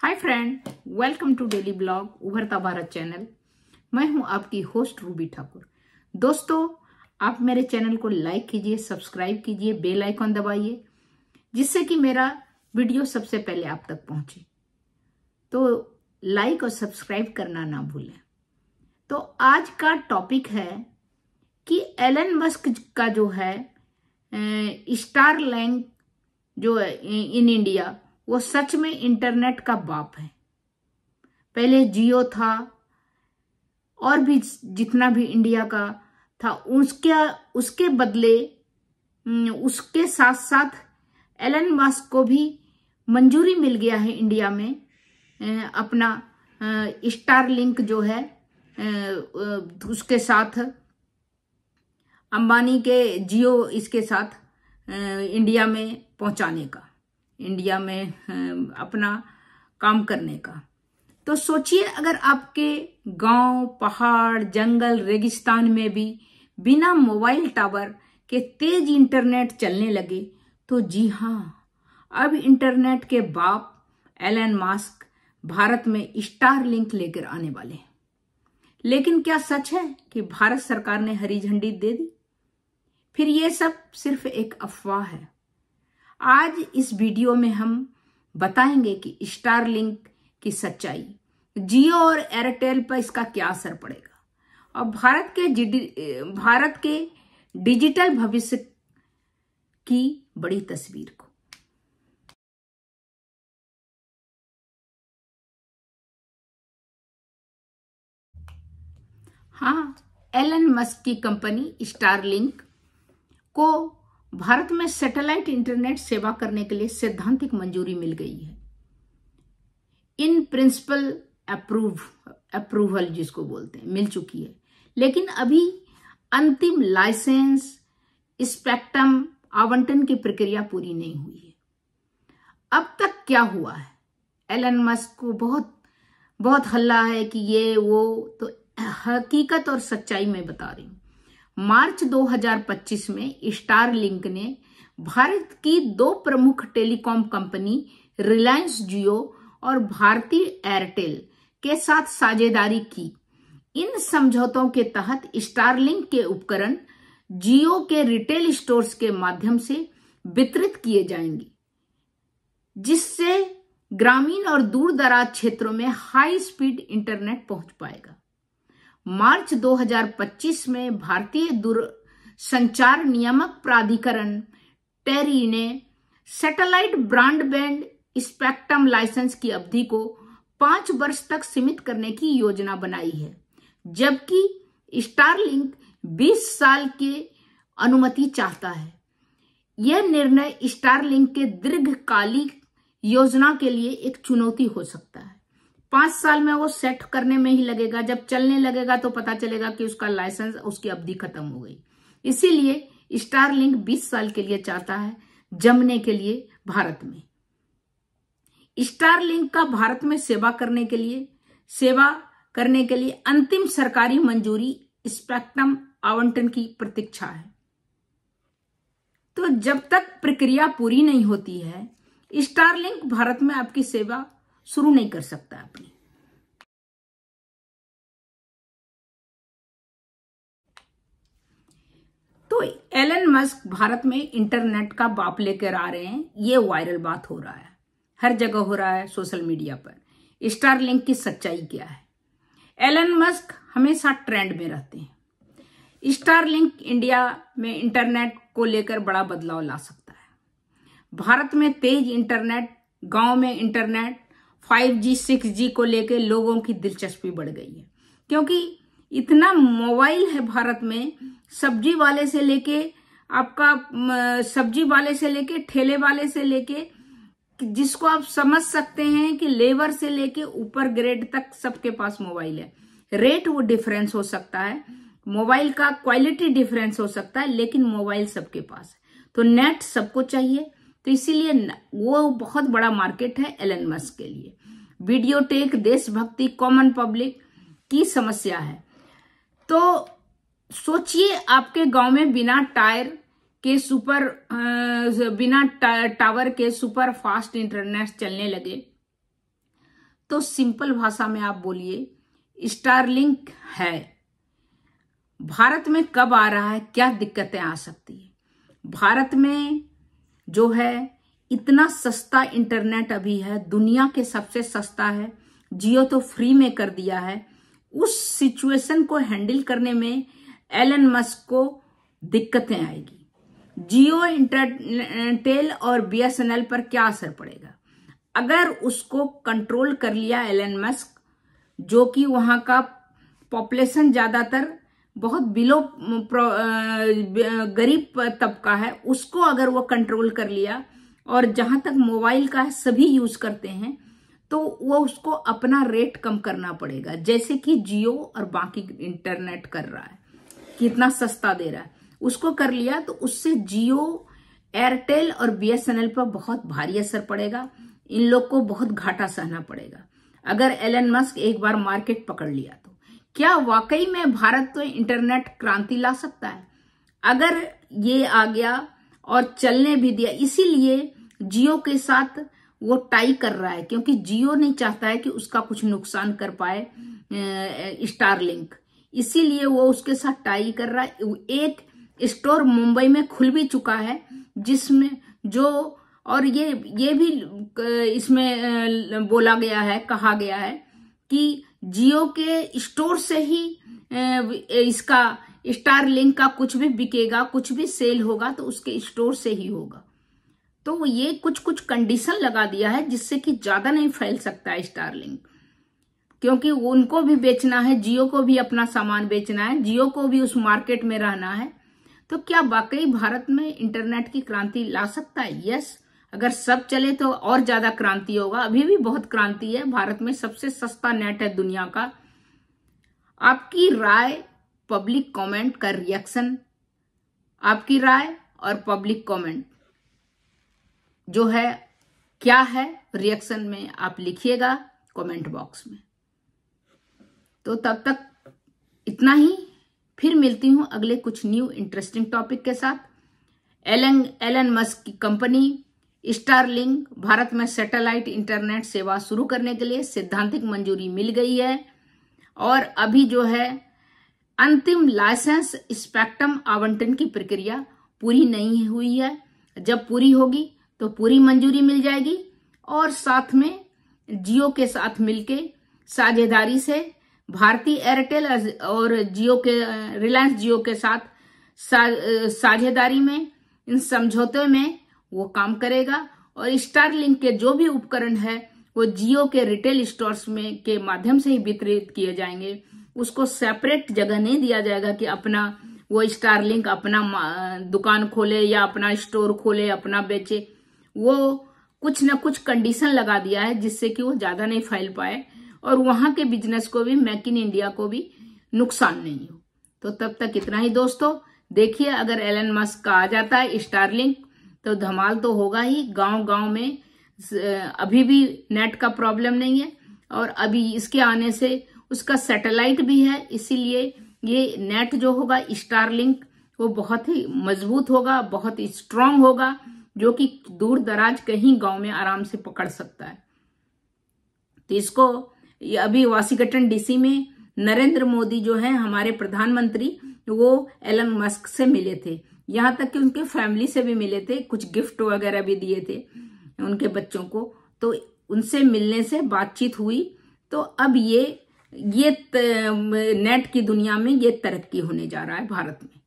Hi friend, welcome to daily blog Ubharta Bharat channel. मैं हूं आपकी होस्ट रूबी ठाकुर। दोस्तों, आप मेरे चैनल को लाइक कीजिए, सब्सक्राइब कीजिए, बेल आइकॉन दबाइए, जिससे कि मेरा वीडियो सबसे पहले आप तक पहुंचे। तो लाइक और सब्सक्राइब करना ना भूलें। तो आज का टॉपिक है कि एलन मस्क का जो है स्टारलिंक जो इन इंडिया, वो सच में इंटरनेट का बाप है। पहले जियो था और भी जितना भी इंडिया का था, उसके बदले उसके साथ साथ एलन मस्क को भी मंजूरी मिल गया है इंडिया में अपना स्टारलिंक जो है उसके साथ अंबानी के जियो इसके साथ इंडिया में पहुंचाने का, इंडिया में अपना काम करने का। तो सोचिए, अगर आपके गांव, पहाड़, जंगल, रेगिस्तान में भी बिना मोबाइल टावर के तेज इंटरनेट चलने लगे, तो जी हाँ, अब इंटरनेट के बाप एलन मस्क भारत में स्टारलिंक लेकर आने वाले हैं। लेकिन क्या सच है कि भारत सरकार ने हरी झंडी दे दी? फिर ये सब सिर्फ एक अफवाह है। आज इस वीडियो में हम बताएंगे कि स्टारलिंक की सच्चाई, जियो और एयरटेल पर इसका क्या असर पड़ेगा और भारत के डिजिटल भविष्य की बड़ी तस्वीर को। हाँ, एलन मस्क की कंपनी स्टारलिंक को भारत में सैटेलाइट इंटरनेट सेवा करने के लिए सैद्धांतिक मंजूरी मिल गई है। इन प्रिंसिपल अप्रूवल जिसको बोलते हैं, मिल चुकी है। लेकिन अभी अंतिम लाइसेंस, स्पेक्ट्रम आवंटन की प्रक्रिया पूरी नहीं हुई है। अब तक क्या हुआ है? एलन मस्क को बहुत हल्ला है कि ये वो, तो हकीकत और सच्चाई में बता रही हूं। मार्च 2025 में स्टारलिंक ने भारत की दो प्रमुख टेलीकॉम कंपनी रिलायंस जियो और भारतीय एयरटेल के साथ साझेदारी की। इन समझौतों के तहत स्टारलिंक के उपकरण जियो के रिटेल स्टोर्स के माध्यम से वितरित किए जाएंगे, जिससे ग्रामीण और दूर दराज क्षेत्रों में हाई स्पीड इंटरनेट पहुंच पाएगा। मार्च 2025 में भारतीय दूरसंचार नियामक प्राधिकरण टेरी ने सैटेलाइट ब्रॉडबैंड स्पेक्ट्रम लाइसेंस की अवधि को 5 वर्ष तक सीमित करने की योजना बनाई है, जबकि स्टारलिंक 20 साल की अनुमति चाहता है। यह निर्णय स्टारलिंक के दीर्घकालिक योजना के लिए एक चुनौती हो सकता है। 5 साल में वो सेट करने में ही लगेगा। जब चलने लगेगा तो पता चलेगा कि उसका लाइसेंस, उसकी अवधि खत्म हो गई। इसीलिए स्टारलिंक 20 साल के लिए चाहता है जमने के लिए भारत में। स्टारलिंक का भारत में सेवा करने के लिए अंतिम सरकारी मंजूरी स्पेक्ट्रम आवंटन की प्रतीक्षा है। तो जब तक प्रक्रिया पूरी नहीं होती है, स्टारलिंक भारत में आपकी सेवा शुरू नहीं कर सकता अपनी। तो एलन मस्क भारत में इंटरनेट का बाप लेकर आ रहे हैं, ये वायरल बात हो रहा है, हर जगह हो रहा है सोशल मीडिया पर। स्टारलिंक की सच्चाई क्या है? एलन मस्क हमेशा ट्रेंड में रहते हैं। स्टारलिंक इंडिया में इंटरनेट को लेकर बड़ा बदलाव ला सकता है। भारत में तेज इंटरनेट, गांव में इंटरनेट, 5G 6G को लेकर लोगों की दिलचस्पी बढ़ गई है, क्योंकि इतना मोबाइल है भारत में। सब्जी वाले से लेके ठेले वाले से लेके, जिसको आप समझ सकते हैं कि लेबर से लेके ऊपर ग्रेड तक सबके पास मोबाइल है। रेट वो डिफरेंस हो सकता है, मोबाइल का क्वालिटी डिफरेंस हो सकता है, लेकिन मोबाइल सबके पास है। तो नेट सबको चाहिए, तो इसीलिए वो बहुत बड़ा मार्केट है एलन मस्क के लिए। वीडियोटेक, देशभक्ति, कॉमन पब्लिक की समस्या है। तो सोचिए, आपके गांव में बिना टावर के सुपर फास्ट इंटरनेट चलने लगे, तो सिंपल भाषा में आप बोलिए स्टारलिंक है। भारत में कब आ रहा है, क्या दिक्कतें आ सकती है? भारत में जो है इतना सस्ता इंटरनेट अभी है, दुनिया के सबसे सस्ता है। जियो तो फ्री में कर दिया है। उस सिचुएशन को हैंडल करने में एलन मस्क को दिक्कतें आएगी। जियो, इंटरटेल और बीएसएनएल पर क्या असर पड़ेगा? अगर उसको कंट्रोल कर लिया एलन मस्क, जो कि वहां का पॉपुलेशन ज्यादातर बहुत बिलो गरीब तबका है, उसको अगर वो कंट्रोल कर लिया और जहां तक मोबाइल का सभी यूज करते हैं, तो वो उसको अपना रेट कम करना पड़ेगा, जैसे कि जियो और बाकी इंटरनेट कर रहा है, कितना सस्ता दे रहा है। उसको कर लिया तो उससे जियो, एयरटेल और बीएसएनएल पर बहुत भारी असर पड़ेगा। इन लोग को बहुत घाटा सहना पड़ेगा अगर एलन मस्क एक बार मार्केट पकड़ लिया तो। क्या वाकई में भारत तो इंटरनेट क्रांति ला सकता है अगर ये आ गया और चलने भी दिया? इसीलिए जियो के साथ वो टाई कर रहा है, क्योंकि जियो नहीं चाहता है कि उसका कुछ नुकसान कर पाए स्टारलिंक, इसीलिए वो उसके साथ टाई कर रहा है। एक स्टोर मुंबई में खुल भी चुका है, जिसमें जो और ये भी इसमें बोला गया है, कहा गया है कि जियो के स्टोर से ही इसका स्टारलिंक का कुछ भी बिकेगा, कुछ भी सेल होगा तो उसके स्टोर से ही होगा। तो ये कुछ कंडीशन लगा दिया है जिससे कि ज्यादा नहीं फैल सकता है स्टारलिंक, क्योंकि उनको भी बेचना है, जियो को भी अपना सामान बेचना है, जियो को भी उस मार्केट में रहना है। तो क्या वाकई भारत में इंटरनेट की क्रांति ला सकता है? यस, अगर सब चले तो और ज्यादा क्रांति होगा। अभी भी बहुत क्रांति है। भारत में सबसे सस्ता नेट है दुनिया का। आपकी राय, पब्लिक कमेंट का रिएक्शन, आपकी राय और पब्लिक कमेंट जो है क्या है, रिएक्शन में आप लिखिएगा कमेंट बॉक्स में। तो तब तक इतना ही, फिर मिलती हूं अगले कुछ न्यू इंटरेस्टिंग टॉपिक के साथ। एलन मस्क की कंपनी स्टारलिंक भारत में सैटेलाइट इंटरनेट सेवा शुरू करने के लिए सैद्धांतिक मंजूरी मिल गई है, और अभी जो है अंतिम लाइसेंस स्पेक्ट्रम आवंटन की प्रक्रिया पूरी नहीं हुई है। जब पूरी होगी तो पूरी मंजूरी मिल जाएगी, और साथ में जियो के साथ मिलके साझेदारी से भारती एयरटेल और जियो के रिलायंस जियो के साथ साझेदारी में, इन समझौते में वो काम करेगा। और स्टारलिंक के जो भी उपकरण है वो जियो के रिटेल स्टोर्स में के माध्यम से ही वितरित किए जाएंगे। उसको सेपरेट जगह नहीं दिया जाएगा कि अपना वो स्टारलिंक अपना दुकान खोले या अपना स्टोर खोले, अपना बेचे। वो कुछ न कुछ कंडीशन लगा दिया है जिससे कि वो ज्यादा नहीं फैल पाए और वहां के बिजनेस को भी, मेक इन इंडिया को भी नुकसान नहीं हो। तो तब तक इतना ही दोस्तों। देखिए, अगर एलन मस्क का आ जाता है स्टारलिंक तो धमाल तो होगा ही। गांव गांव में अभी भी नेट का प्रॉब्लम नहीं है, और अभी इसके आने से उसका सैटेलाइट भी है, इसीलिए ये नेट जो होगा स्टारलिंक वो बहुत ही मजबूत होगा, बहुत ही स्ट्रांग होगा, जो कि दूर दराज कहीं गांव में आराम से पकड़ सकता है। तो इसको अभी वाशिंगटन डीसी में नरेंद्र मोदी जो है हमारे प्रधानमंत्री, वो एलन मस्क से मिले थे, यहाँ तक कि उनके फैमिली से भी मिले थे, कुछ गिफ्ट वगैरह भी दिए थे उनके बच्चों को। तो उनसे मिलने से बातचीत हुई, तो अब ये नेट की दुनिया में ये तरक्की होने जा रहा है भारत में।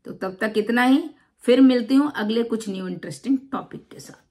तो तब तक इतना ही, फिर मिलती हूँ अगले कुछ न्यू इंटरेस्टिंग टॉपिक के साथ।